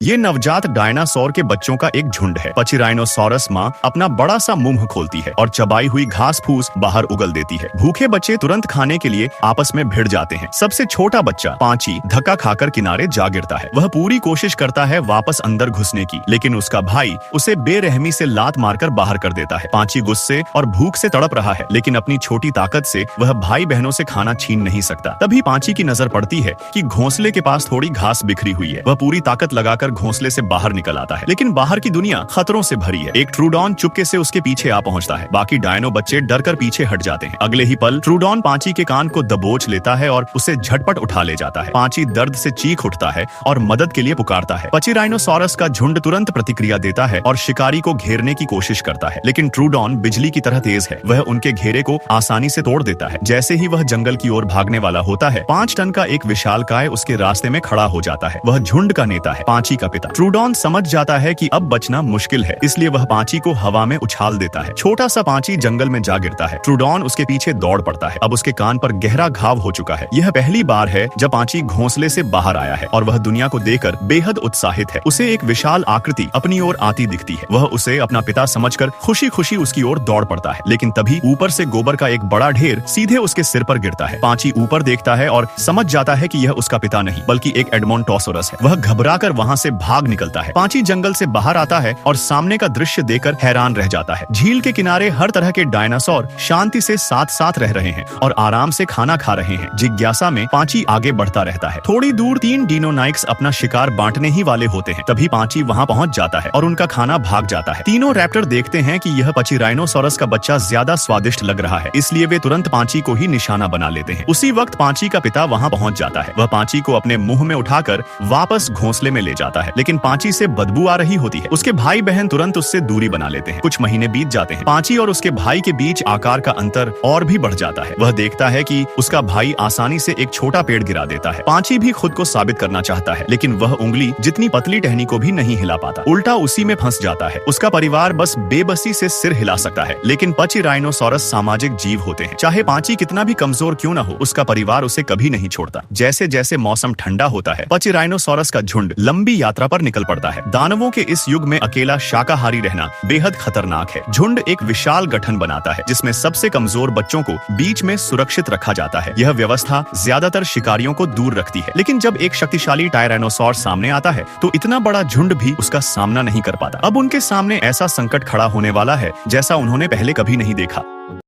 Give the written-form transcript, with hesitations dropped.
ये नवजात डायनासोर के बच्चों का एक झुंड है। पचिराइनोसोरस माँ अपना बड़ा सा मुंह खोलती है और चबाई हुई घास फूस बाहर उगल देती है। भूखे बच्चे तुरंत खाने के लिए आपस में भिड़ जाते हैं। सबसे छोटा बच्चा पांची धक्का खाकर किनारे जा गिरता है। वह पूरी कोशिश करता है वापस अंदर घुसने की, लेकिन उसका भाई उसे बेरहमी से लात मारकर बाहर कर देता है। पांची गुस्से और भूख से तड़प रहा है, लेकिन अपनी छोटी ताकत से वह भाई बहनों से खाना छीन नहीं सकता। तभी पांची की नजर पड़ती है कि घोंसले के पास थोड़ी घास बिखरी हुई है। वह पूरी ताकत लगाकर घोंसले से बाहर निकल आता है, लेकिन बाहर की दुनिया खतरों से भरी है। एक ट्रूडॉन चुपके से उसके पीछे आ पहुंचता है। बाकी डायनो बच्चे डरकर पीछे हट जाते हैं। अगले ही पल ट्रूडॉन पांची के कान को दबोच लेता है और उसे झटपट उठा ले जाता है। पांची दर्द से चीख उठता है और मदद के लिए पुकारता है। पचिराइनोसोरस का झुंड तुरंत प्रतिक्रिया देता है और शिकारी को घेरने की कोशिश करता है, लेकिन ट्रूडॉन बिजली की तरह तेज है। वह उनके घेरे को आसानी से तोड़ देता है। जैसे ही वह जंगल की ओर भागने वाला होता है, 5 टन का एक विशालकाय उसके रास्ते में खड़ा हो जाता है। वह झुंड का नेता है, पांची का पिता। ट्रूडॉन समझ जाता है कि अब बचना मुश्किल है, इसलिए वह पांची को हवा में उछाल देता है। छोटा सा पांची जंगल में जा गिरता है। ट्रूडॉन उसके पीछे दौड़ पड़ता है। अब उसके कान पर गहरा घाव हो चुका है। यह पहली बार है जब पांची घोंसले से बाहर आया है और वह दुनिया को देखकर बेहद उत्साहित है। उसे एक विशाल आकृति अपनी ओर आती दिखती है। वह उसे अपना पिता समझकर खुशी खुशी उसकी ओर दौड़ पड़ता है, लेकिन तभी ऊपर से गोबर का एक बड़ा ढेर सीधे उसके सिर पर गिरता है। पांची ऊपर देखता है और समझ जाता है कि यह उसका पिता नहीं बल्कि एक एडमोंटोसोरस है। वह घबराकर वहां से भाग निकलता है। पांची जंगल से बाहर आता है और सामने का दृश्य देखकर हैरान रह जाता है। झील के किनारे हर तरह के डायनासोर शांति से साथ साथ रह रहे हैं और आराम से खाना खा रहे हैं। जिज्ञासा में पांची आगे बढ़ता रहता है। थोड़ी दूर 3 डिनोनाइक्स अपना शिकार बांटने ही वाले होते हैं। तभी पांची वहां पहुंच जाता है और उनका खाना भाग जाता है। तीनों रैप्टर देखते हैं कि यह पचिराइनोसोरस का बच्चा ज्यादा स्वादिष्ट लग रहा है, इसलिए वे तुरंत पांची को ही निशाना बना लेते हैं। उसी वक्त पांची का पिता वहां पहुंच जाता है। वह पांची को अपने मुंह में उठाकर वापस घोंसले में ले जाता है, लेकिन पांची से बदबू आ रही होती है। उसके भाई बहन तुरंत उससे दूरी बना लेते हैं। कुछ महीने बीत जाते हैं। पांची और उसके भाई के बीच आकार का अंतर और भी बढ़ जाता है। वह देखता है कि उसका भाई आसानी से एक छोटा पेड़ गिरा देता है। पांची भी खुद को साबित करना चाहता है, लेकिन वह उंगली जितनी पतली टहनी को भी नहीं हिला पाता, उल्टा उसी में फंस जाता है। उसका परिवार बस बेबसी से सिर हिला सकता है, लेकिन पचिराइनोसोरस सामाजिक जीव होते हैं। चाहे पांची कितना भी कमजोर क्यों न हो, उसका परिवार उसे कभी नहीं छोड़ता। जैसे जैसे मौसम ठंडा होता है, पचिराइनोसोरस का झुंड लंबी यात्रा पर निकल पड़ता है। दानवों के इस युग में अकेला शाकाहारी रहना बेहद खतरनाक है। झुंड एक विशाल गठन बनाता है, जिसमें सबसे कमजोर बच्चों को बीच में सुरक्षित रखा जाता है। यह व्यवस्था ज्यादातर शिकारियों को दूर रखती है, लेकिन जब एक शक्तिशाली टायरानोसोर सामने आता है तो इतना बड़ा झुंड भी उसका सामना नहीं कर पाता। अब उनके सामने ऐसा संकट खड़ा होने वाला है जैसा उन्होंने पहले कभी नहीं देखा।